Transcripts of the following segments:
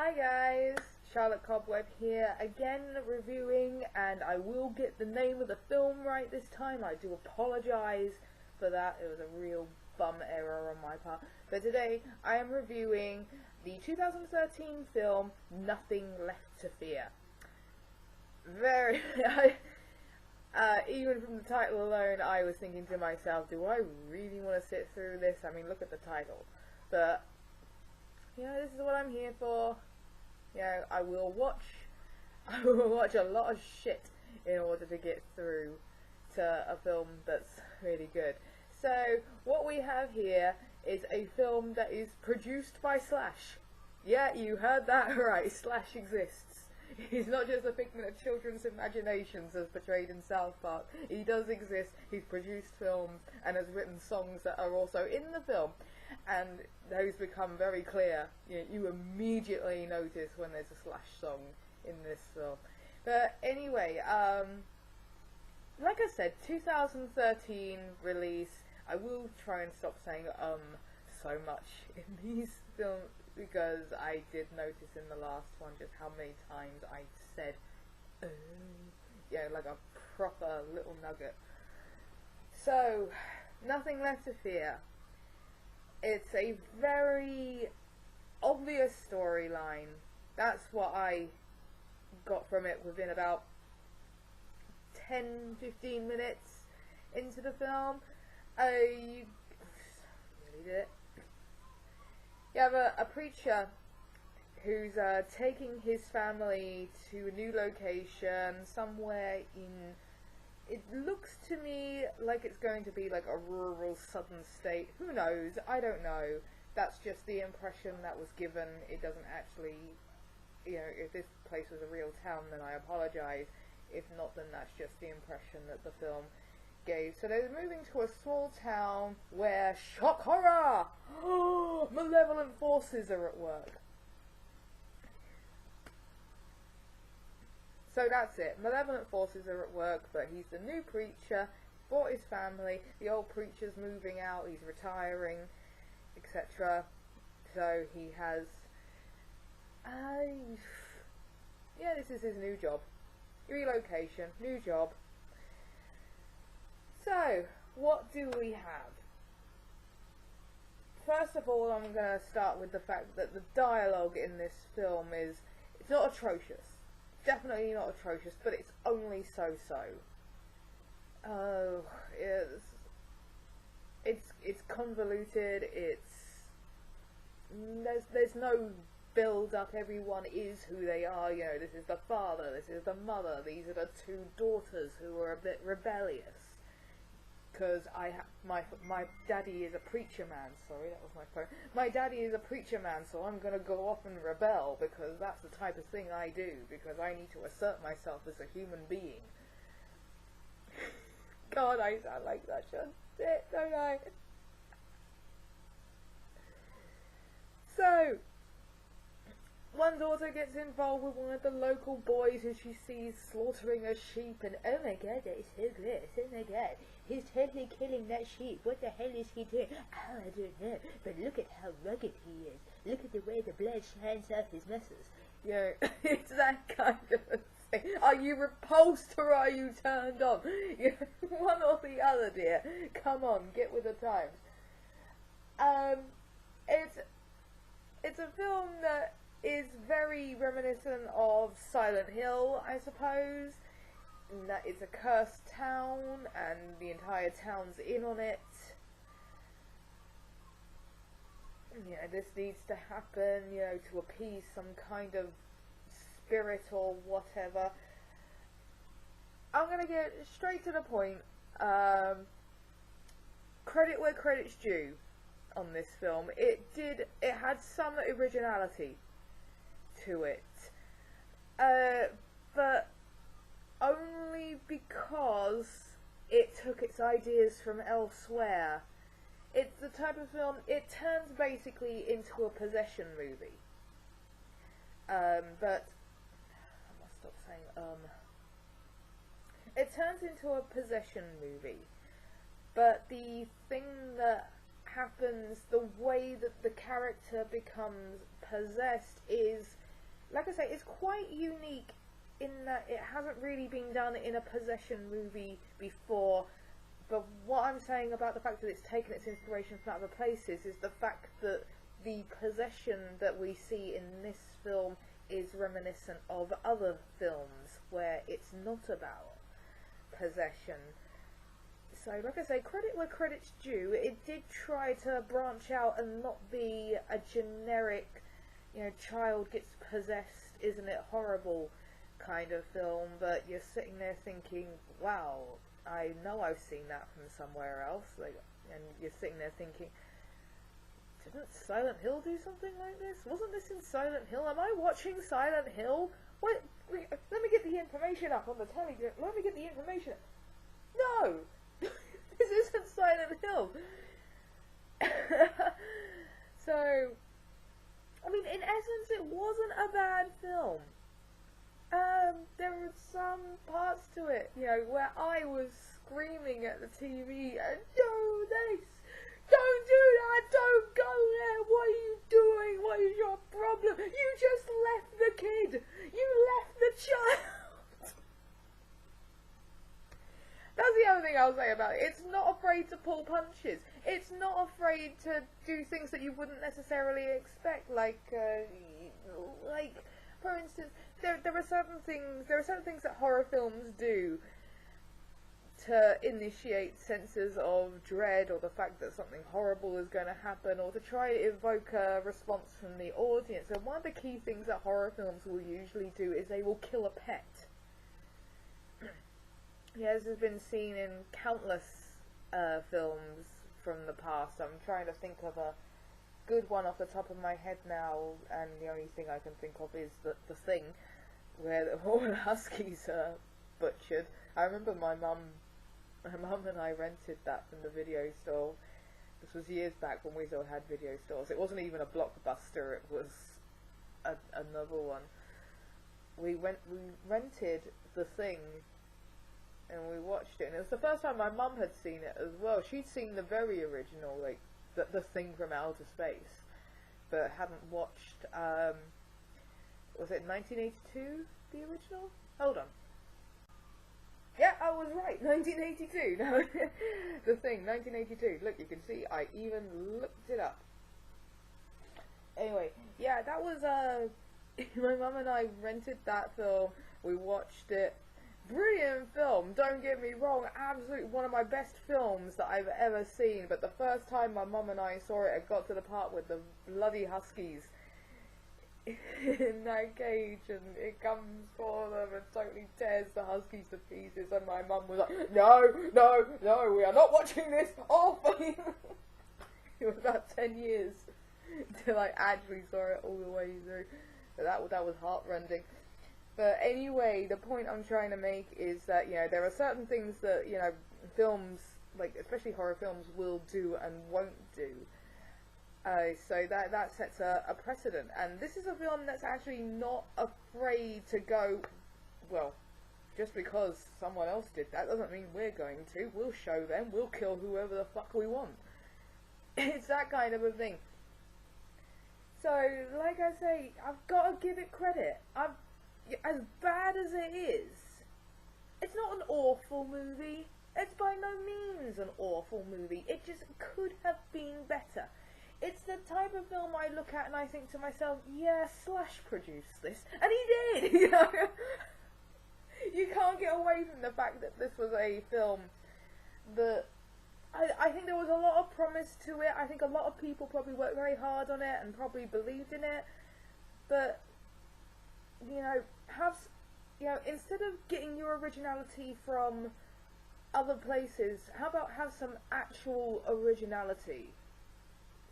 Hi guys, Charlotte Cobweb here, again reviewing, and I will get the name of the film right this time. I do apologise for that, it was a real bum error on my part. But today I am reviewing the 2013 film Nothing Left to Fear. Even from the title alone, I was thinking to myself, do I really want to sit through this? I mean, look at the title. But this is what I'm here for. I will watch a lot of shit in order to get through to a film that's really good. So what we have here is a film that is produced by Slash. Yeah, you heard that right, Slash exists. He's not just a figment of children's imaginations as portrayed in South Park. He does exist, he's produced films and has written songs that are also in the film. And those become very clear. You immediately notice when there's a Slash song in this film. But anyway, like I said, 2013 release. I will try and stop saying so much in these films, because I did notice in the last one just how many times I said like a proper little nugget. So, Nothing Left to Fear. It's a very obvious storyline. That's what I got from it within about 10-15 minutes into the film. You really did it. You have a preacher who's taking his family to a new location somewhere in, it looks to me like it's going to be like a rural southern state. Who knows? I don't know. That's just the impression that was given. It doesn't actually, if this place was a real town, then I apologise. If not, then that's just the impression that the film gave. So they're moving to a small town where, shock horror, malevolent forces are at work. So that's it. Malevolent forces are at work, but he's the new preacher, brought his family, the old preacher's moving out, he's retiring, etc. So he has, this is his new job. Relocation, new job. So, what do we have? First of all, I'm going to start with the fact that the dialogue in this film is, it's not atrocious. Definitely not atrocious, but it's only so-so. It's convoluted. There's no build up. Everyone is who they are. This is the father. This is the mother. These are the two daughters who are a bit rebellious. Because my daddy is a preacher man. Sorry, that was my phone. My daddy is a preacher man, so I'm gonna go off and rebel because that's the type of thing I do. Because I need to assert myself as a human being. God, I sound like such a shit, don't I? So, one daughter gets involved with one of the local boys who she sees slaughtering a sheep, and oh my god, that is so gross, oh my god, he's totally killing that sheep, what the hell is he doing? Oh, I don't know, but look at how rugged he is, look at the way the blood shines off his muscles. It's that kind of thing. Are you repulsed or are you turned on? One or the other, dear. Come on, get with the times. It's a film that is very reminiscent of Silent Hill, I suppose. In that it's a cursed town and the entire town's in on it. This needs to happen, to appease some kind of spirit or whatever. I'm gonna get straight to the point. Credit where credit's due on this film. It had some originality to it, but only because it took its ideas from elsewhere. It's the type of film, it turns basically into a possession movie. But I must stop saying it turns into a possession movie, but the thing that happens, the way that the character becomes possessed, is like I say, it's quite unique in that it hasn't really been done in a possession movie before. But what I'm saying about the fact that it's taken its inspiration from other places is the fact that the possession that we see in this film is reminiscent of other films where it's not about possession. So, like I say, credit where credit's due. It did try to branch out and not be a generic, child gets possessed, isn't it horrible kind of film, but you're sitting there thinking, wow, I know I've seen that from somewhere else, and you're sitting there thinking, didn't Silent Hill do something like this? Wasn't this in Silent Hill? Am I watching Silent Hill? Wait, let me get the information up on the telly. Let me get the information. No! This isn't Silent Hill. So, I mean, in essence, it wasn't a bad film. There were some parts to it, where I was screaming at the TV, and do this! Don't do that! Don't go there! What are you doing? What is your problem? You just left the kid! You left the child! That's the other thing I'll say about it. It's not afraid to pull punches. It's not afraid to do things that you wouldn't necessarily expect, like, for instance, there are certain things that horror films do to initiate senses of dread, or the fact that something horrible is going to happen, or to try to evoke a response from the audience. And one of the key things that horror films will usually do is they will kill a pet. Yeah, this has been seen in countless films from the past. I'm trying to think of a good one off the top of my head now, and the only thing I can think of is the Thing, where all the huskies are butchered. I remember my mum and I rented that from the video store. This was years back when we still had video stores. It wasn't even a Blockbuster, it was another one. We rented The Thing, and we watched it, and it was the first time my mum had seen it as well. She'd seen the very original, like, the Thing from Outer Space, but hadn't watched, was it 1982, the original? Hold on. Yeah, I was right, 1982. No, The Thing, 1982. Look, you can see I even looked it up. Anyway, yeah, that was, my mum and I rented that film, we watched it. Brilliant film, don't get me wrong, absolutely one of my best films that I've ever seen, but the first time my mum and I saw it, it got to the part with the bloody huskies in that cage, and it comes for them and totally tears the huskies to pieces, and my mum was like, no, no, no, we are not watching this, off! It was about 10 years till I actually saw it all the way through, but that was heartrending. But anyway, the point I'm trying to make is that, there are certain things that, films, like, especially horror films, will do and won't do. So that sets a precedent. And this is a film that's actually not afraid to go, well, just because someone else did that doesn't mean we're going to. We'll show them. We'll kill whoever the fuck we want. It's that kind of a thing. So, like I say, I've got to give it credit. As bad as it is, it's not an awful movie. It's by no means an awful movie. It just could have been better. It's the type of film I look at and I think to myself, yeah, Slash produced this. And he did! You can't get away from the fact that this was a film that... I think there was a lot of promise to it. I think a lot of people probably worked very hard on it and probably believed in it. But... instead of getting your originality from other places, how about have some actual originality?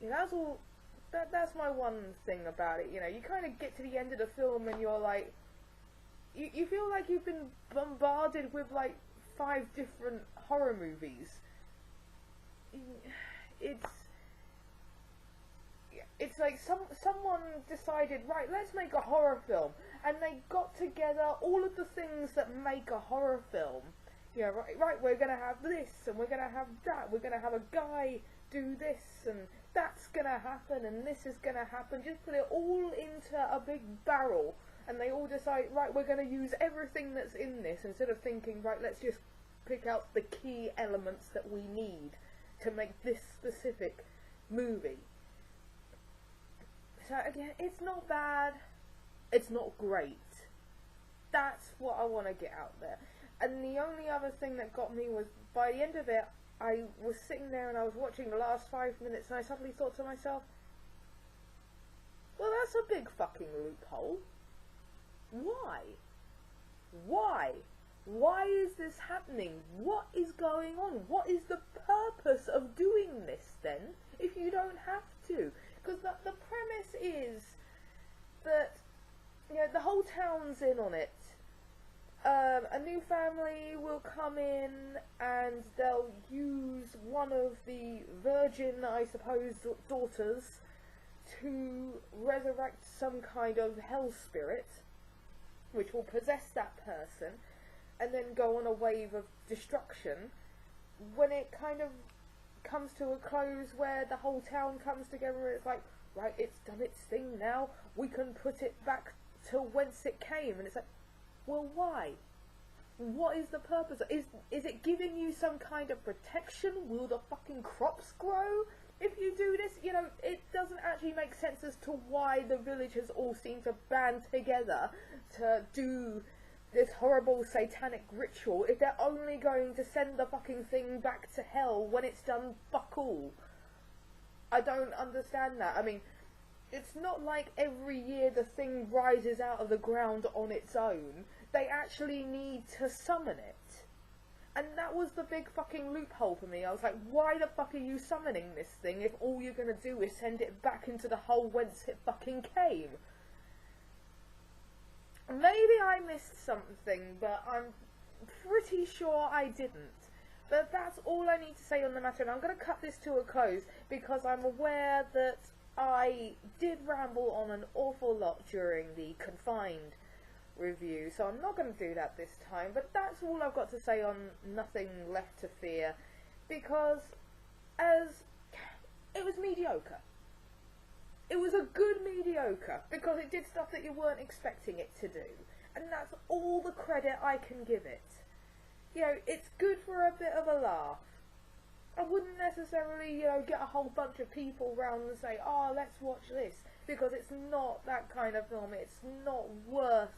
That's my one thing about it, you kind of get to the end of the film and you're like, you feel like you've been bombarded with like 5 different horror movies. It's like someone decided, right, let's make a horror film, and they got together all of the things that make a horror film Yeah, right, we're gonna have this, and we're gonna have that, we're gonna have a guy do this, and that's gonna happen, and this is gonna happen. Just put it all into a big barrel, and they all decide, right, we're gonna use everything that's in this, instead of thinking, right, let's just pick out the key elements that we need to make this specific movie. So again, it's not bad, it's not great. That's what I want to get out there. And the only other thing that got me was, by the end of it, I was sitting there and I was watching the last 5 minutes, and I suddenly thought to myself, well, that's a big fucking loophole. Why? Why? Why is this happening? What is going on? What is the purpose of doing this then, if you don't have to? Because the premise is that, you know, the whole town's in on it. A new family will come in and they'll use one of the virgin, I suppose, daughters to resurrect some kind of hell spirit, which will possess that person, and then go on a wave of destruction. When it kind of comes to a close where the whole town comes together, it's like, right, it's done its thing now, we can put it back to whence it came. And it's like, well, why? What is the purpose? Is it giving you some kind of protection? Will the fucking crops grow if you do this? You know, it doesn't actually make sense as to why the villagers all seem to band together to do this horrible satanic ritual if they're only going to send the fucking thing back to hell when it's done fuck all. I don't understand that. I mean, it's not like every year the thing rises out of the ground on its own. They actually need to summon it. And that was the big fucking loophole for me. I was like, why the fuck are you summoning this thing if all you're gonna do is send it back into the hole whence it fucking came? Maybe I missed something, but I'm pretty sure I didn't. But that's all I need to say on the matter, and I'm going to cut this to a close because I'm aware that I did ramble on an awful lot during the Confined review, so I'm not going to do that this time. But that's all I've got to say on Nothing Left to Fear, because as it was mediocre. It was a good mediocre, because it did stuff that you weren't expecting it to do. And that's all the credit I can give it. You know, it's good for a bit of a laugh. I wouldn't necessarily, you know, get a whole bunch of people round and say, oh, let's watch this, because it's not that kind of film. It's not worth,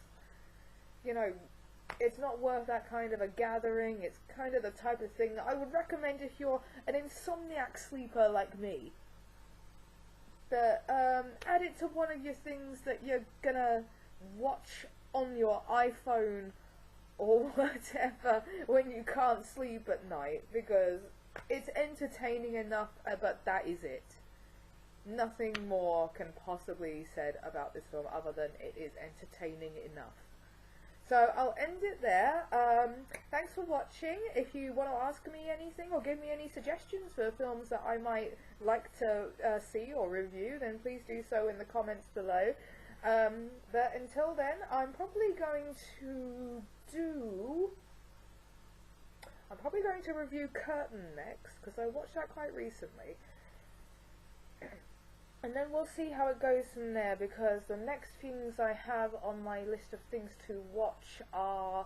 you know, it's not worth that kind of a gathering. It's kind of the type of thing that I would recommend if you're an insomniac sleeper like me. But add it to one of your things that you're gonna watch on your iPhone or whatever when you can't sleep at night, because it's entertaining enough, but that is it. Nothing more can possibly be said about this film other than it is entertaining enough. So I'll end it there. Thanks for watching. If you want to ask me anything or give me any suggestions for films that I might like to see or review, then please do so in the comments below. But until then, I'm probably going to review Curtain next, because I watched that quite recently. And then we'll see how it goes from there, because the next things I have on my list of things to watch are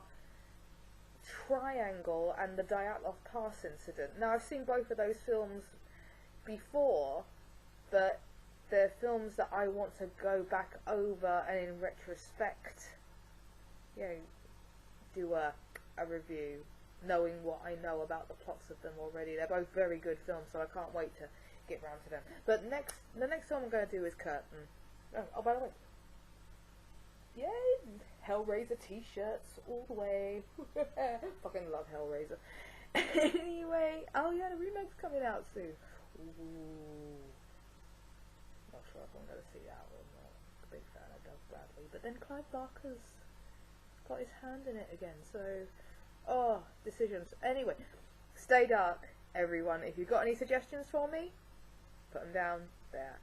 Triangle and the Dyatlov Pass Incident. Now, I've seen both of those films before, but they're films that I want to go back over and in retrospect, you know, do a review, knowing what I know about the plots of them already. They're both very good films, so I can't wait to get round to them. But the next film I'm going to do is Curtain. Oh, by the way, yay, Hellraiser t-shirts all the way. Fucking love Hellraiser. Anyway, oh yeah, the remake's coming out soon. Ooh. Not sure if I'm going to see that or not. I'm a big fan of Doug Bradley. But then Clive Barker's got his hand in it again, so oh, decisions. Anyway, stay dark, everyone. If you've got any suggestions for me, put them down there.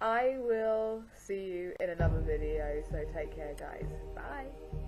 I will see you in another video, so take care, guys. Bye.